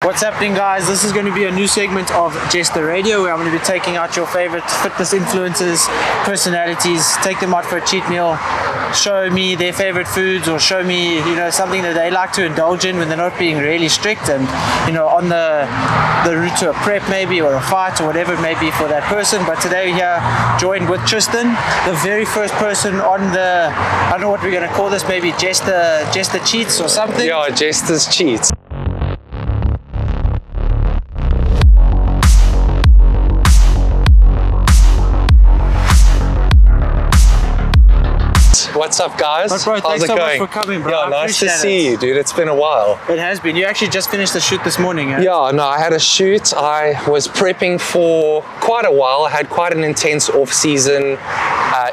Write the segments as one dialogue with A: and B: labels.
A: What's happening, guys? This is going to be a new segment of Jesster Radio where I'm going to be taking out your favorite fitness influencers, personalities, take them out for a cheat meal, show me their favorite foods, or show me, you know, something that they like to indulge in when they're not being really strict and, you know, on the route to a prep maybe, or a fight, or whatever it may be for that person. But today we're here joined with Tristan, the very first person on the, I don't know what we're going to call this, maybe Jesster Cheats or something.
B: Yeah, Jester's Cheats. What's up, guys?
A: But bro, thanks so much for coming, bro.
B: Yeah, nice to see you, dude. It's been a while.
A: It has been. You actually just finished the shoot this morning, eh?
B: Yeah, no, I had a shoot. I was prepping for quite a while. I had quite an intense off-season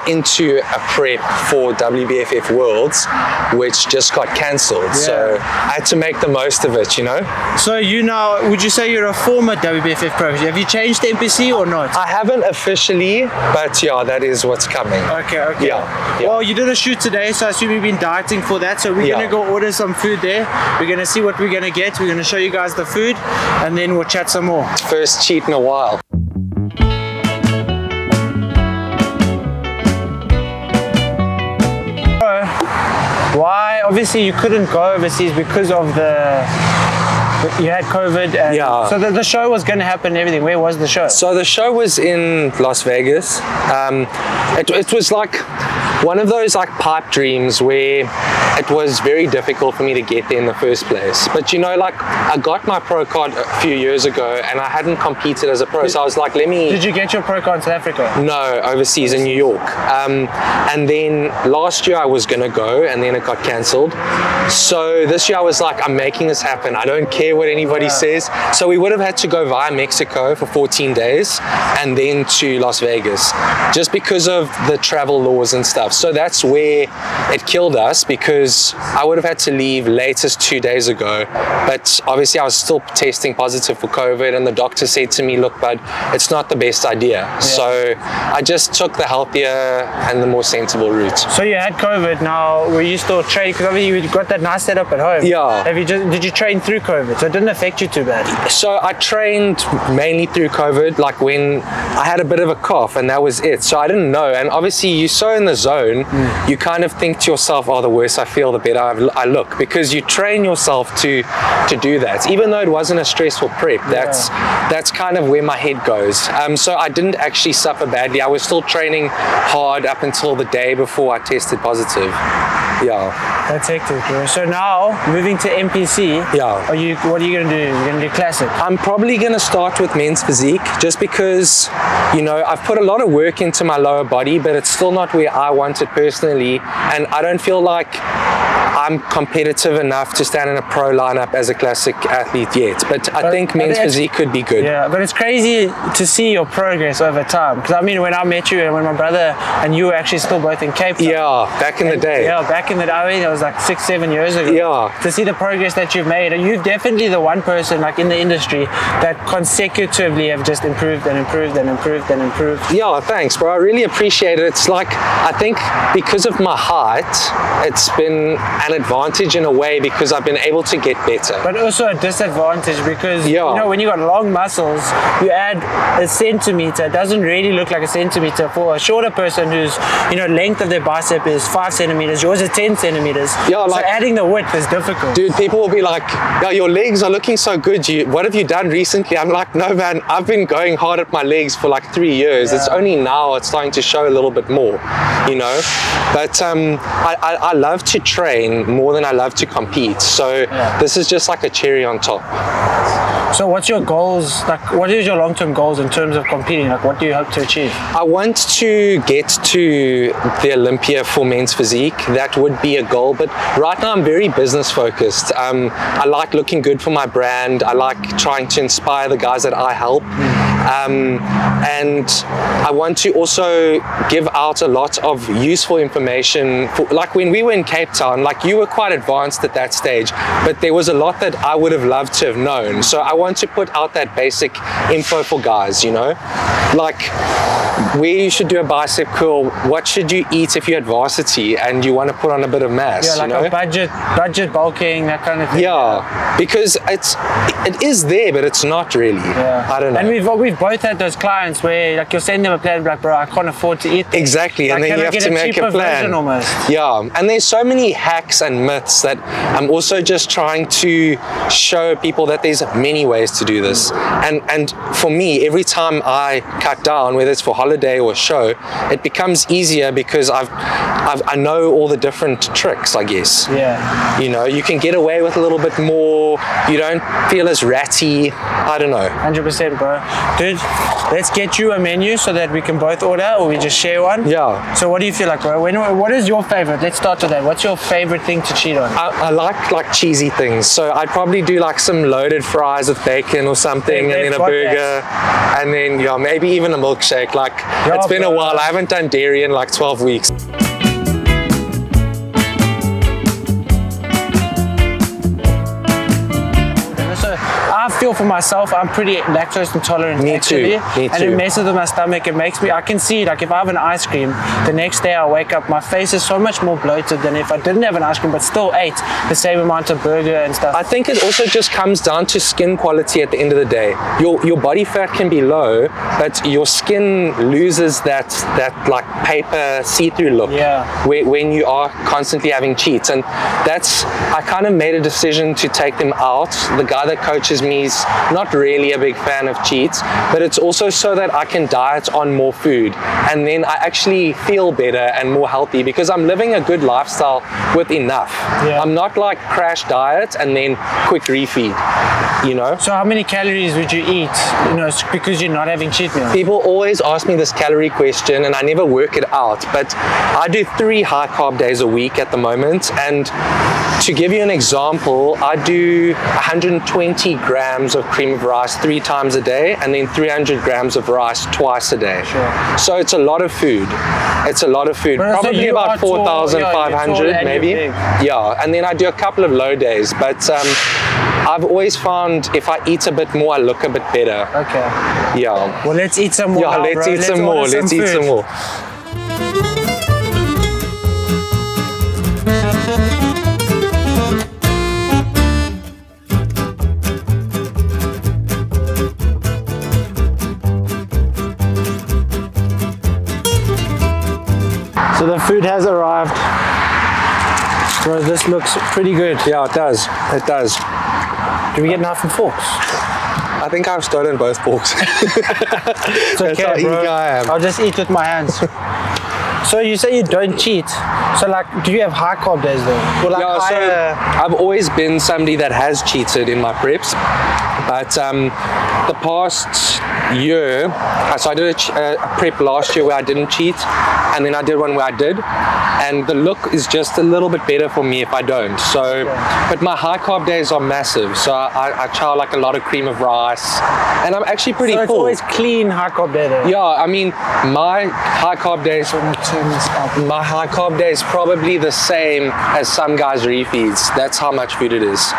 B: into a prep for WBFF Worlds, which just got cancelled. Yeah. So I had to make the most of it, you know?
A: So you now, would you say you're a former WBFF pro? Have you changed the NPC or not?
B: I haven't officially, but yeah, that is what's coming.
A: Okay, okay.
B: Yeah.
A: Well, you did a shoot today, so I assume you've been dieting for that. So we're going to go order some food there. We're going to see what we're going to get. We're going to show you guys the food, and then we'll chat some more.
B: First cheat in a while.
A: Why? Obviously, you couldn't go overseas because of you had COVID. And
B: yeah.
A: So the show was going to happen and everything. Where was the show?
B: So the show was in Las Vegas. It was like one of those like pipe dreams where it was very difficult for me to get there in the first place. But you know, like I got my pro card a few years ago and I hadn't competed as a pro. So I was like, let me...
A: Did you get your pro card in South Africa?
B: No, overseas in New York. And then last year I was going to go and then it got cancelled. So this year I was like, I'm making this happen. I don't care what anybody says. So we would have had to go via Mexico for 14 days and then to Las Vegas just because of the travel laws and stuff. So that's where it killed us, because I would have had to leave latest 2 days ago. But obviously I was still testing positive for COVID, and the doctor said to me, look, bud, it's not the best idea. Yeah. So I just took the healthier and the more sensible route.
A: So you had COVID. Now, were you still training? Because obviously you got that nice setup at home.
B: Yeah.
A: Did you train through COVID? So it didn't affect you too bad?
B: So I trained mainly through COVID, like when I had a bit of a cough, and that was it. So I didn't know. And obviously you're so in the zone, you kind of think to yourself, oh, the worse I feel, the better I look, because you train yourself to do that. Even though it wasn't a stressful prep, that's kind of where my head goes. So I didn't actually suffer badly. I was still training hard up until the day before I tested positive. Yeah.
A: That's hectic, bro. So now, moving to MPC,
B: yeah.
A: What are you going to do? You're going to do classic?
B: I'm probably going to start with men's physique, just because, you know, I've put a lot of work into my lower body, but it's still not where I want it personally, and I don't feel like I'm competitive enough to stand in a pro lineup as a classic athlete yet. But I think men's physique could be good.
A: Yeah, but it's crazy to see your progress over time. Because I mean, when I met you and when my brother and you were actually still both in Cape Town.
B: Yeah, back in the day.
A: Yeah, back in the day. I mean, it was like 6-7 years ago.
B: Yeah.
A: To see the progress that you've made. And you're definitely the one person like in the industry that consecutively have just improved and improved and improved and improved.
B: Yeah, thanks, bro. I really appreciate it. It's like, I think because of my height, it's been an advantage in a way, because I've been able to get better.
A: But also a disadvantage, because you know, when you got long muscles, you add a centimeter. It doesn't really look like a centimeter for a shorter person whose, you know, length of their bicep is 5 centimeters. Yours is 10 centimeters. Yeah, like, so adding the width is difficult.
B: Dude, people will be like, yeah, your legs are looking so good. What have you done recently? I'm like, no, man, I've been going hard at my legs for like 3 years. Yeah. It's only now it's starting to show a little bit more, you know. But I love to train more than I love to compete. So this is just like a cherry on top.
A: So what's your goals? Like, what is your long-term goals in terms of competing? Like, what do you hope to achieve?
B: I want to get to the Olympia for men's physique. That would be a goal. But right now I'm very business focused. I like looking good for my brand. I like trying to inspire the guys that I help. And I want to also give out a lot of useful information. Like when we were in Cape Town, like you were quite advanced at that stage, but there was a lot that I would have loved to have known. So I want to put out that basic info for guys, you know, like where you should do a bicep curl, what should you eat if you're at varsity and you want to put on a bit of mass,
A: yeah, like
B: you know?
A: a budget bulking, that kind of thing.
B: Yeah, because it is there, but it's not really.
A: Yeah.
B: I don't know.
A: And we've both had those clients where like you'll send them a plan, like, bro, I can't afford to eat this.
B: Exactly,
A: like,
B: and then you have to make a plan.
A: Almost?
B: Yeah, and there's so many hacks and myths that I'm also just trying to show people that there's many ways to do this. And for me, every time I cut down, whether it's for holiday or show, it becomes easier because I know all the different tricks, I guess.
A: Yeah.
B: You know, you can get away with a little bit more. You don't feel as ratty. I don't know.
A: 100%, bro. Dude, let's get you a menu so that we can both order, or we just share one.
B: Yeah.
A: So what do you feel like, bro? What is your favorite? Let's start with that. What's your favorite thing to cheat on?
B: I like cheesy things. So I'd probably do like some loaded fries with bacon or something, and then a burger, and then yeah, maybe even a milkshake. Like, it's been a while. I haven't done dairy in like 12 weeks.
A: I feel for myself, I'm pretty lactose intolerant.
B: Me
A: actually,
B: too. Me
A: and
B: too.
A: it messes with my stomach. It makes me, I can see, like if I have an ice cream, the next day I wake up, my face is so much more bloated than if I didn't have an ice cream but still ate the same amount of burger and stuff.
B: I think it also just comes down to skin quality at the end of the day. Your body fat can be low, but your skin loses that like paper see-through look.
A: Yeah.
B: When you are constantly having cheats, and I kind of made a decision to take them out. The guy that coaches me is not really a big fan of cheats, but it's also so that I can diet on more food, and then I actually feel better and more healthy because I'm living a good lifestyle with enough.
A: Yeah.
B: I'm not like crash diet and then quick refeed, you know?
A: So how many calories would you eat, you know, because you're not having cheat meals?
B: People always ask me this calorie question and I never work it out, but I do 3 high carb days a week at the moment, and to give you an example, I do 120 grams of cream of rice 3 times a day, and then 300 grams of rice twice a day.
A: Sure.
B: So it's a lot of food. It's a lot of food.
A: But
B: probably about 4,500 maybe. Yeah, and then I do a couple of low days, but I've always found if I eat a bit more, I look a bit better.
A: Okay.
B: Yeah.
A: Well, let's eat some more.
B: Yeah,
A: now,
B: let's eat some more. Let's eat some more.
A: So the food has arrived. Bro, this looks pretty good.
B: Yeah, it does. It does.
A: Do we get knife and forks?
B: I think I've stolen both forks.
A: It's okay,
B: That's how
A: bro.
B: eager I am.
A: I'll just eat with my hands. So you say you don't cheat. So like, do you have high carb days though? Or like
B: Yeah, so I've always been somebody that has cheated in my preps, but the past year, so I did a prep last year where I didn't cheat, and then I did one where I did, and the look is just a little bit better for me if I don't. So, but my high carb days are massive, so I chow like a lot of cream of rice, and I'm actually pretty
A: so it's
B: full.
A: always clean high carb day though.
B: Yeah, I mean, my high carb days, my high carb day is probably the same as some guys' refeeds. That's how much food it is.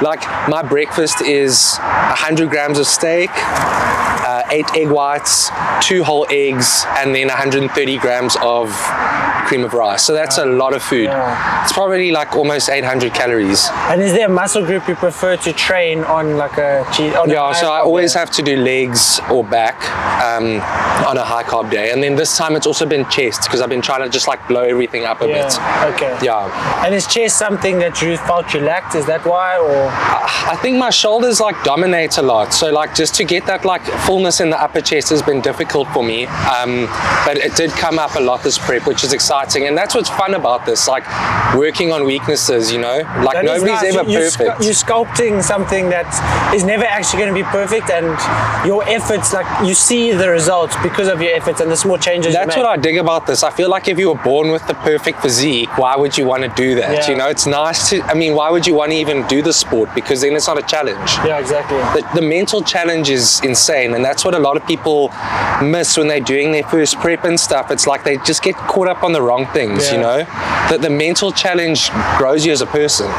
B: Like my breakfast is 100 grams of steak, 8 egg whites, 2 whole eggs, and then 130 grams of cream of rice. So that's a lot of food.
A: Yeah.
B: It's probably like almost 800 calories.
A: And is there a muscle group you prefer to train on, like a cheat?
B: Yeah, so I always have to do legs or back on a high carb day, and then this time it's also been chest because I've been trying to just like blow everything up a bit.
A: Okay.
B: Yeah.
A: And is chest something that you felt you lacked? Is that why, or?
B: I think my shoulders like dominate a lot, so like just to get that like fullness in the upper chest has been difficult for me, but it did come up a lot this prep, which is exciting, and that's what's fun about this, like working on weaknesses, you know, like
A: That is
B: nobody's
A: nice.
B: ever perfect.
A: You're sculpting something that is never actually going to be perfect, and your efforts, like you see the results because of your efforts and the small changes
B: That's
A: you
B: what
A: make.
B: I dig about this. I feel like if you were born with the perfect physique, why would you want to do that?
A: Yeah.
B: You know, it's nice to, I mean, why would you want to even do the sport? Because then it's not a challenge.
A: Yeah, exactly.
B: The mental challenge is insane, and that's what a lot of people miss when they're doing their first prep and stuff. It's like they just get caught up on the the wrong things, you know? That the mental challenge grows you as a person.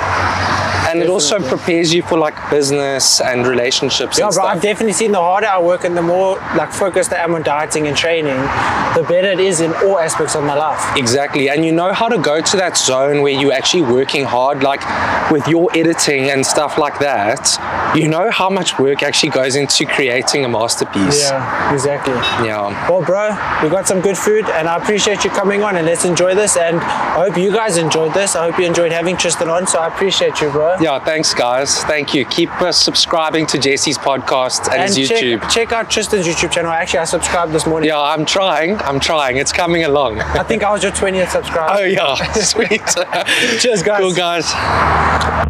B: And it also prepares you for like business and relationships and stuff.
A: I've definitely seen the harder I work and the more like focused I am on dieting and training, the better it is in all aspects of my life.
B: Exactly. And you know how to go to that zone where you're actually working hard, like with your editing and stuff like that. You know how much work actually goes into creating a masterpiece.
A: Yeah, exactly.
B: Yeah.
A: Well, bro, we got some good food and I appreciate you coming on, and let's enjoy this. And I hope you guys enjoyed this. I hope you enjoyed having Tristan on, so I appreciate you, bro.
B: Yeah, thanks guys. Thank you. Keep subscribing to Jesse's podcast and his YouTube.
A: Check out Tristan's YouTube channel. Actually, I subscribed this morning.
B: Yeah, I'm trying. It's coming along.
A: I think I was your 20th subscriber.
B: Oh yeah, sweet.
A: Cheers, guys.
B: Cool, guys.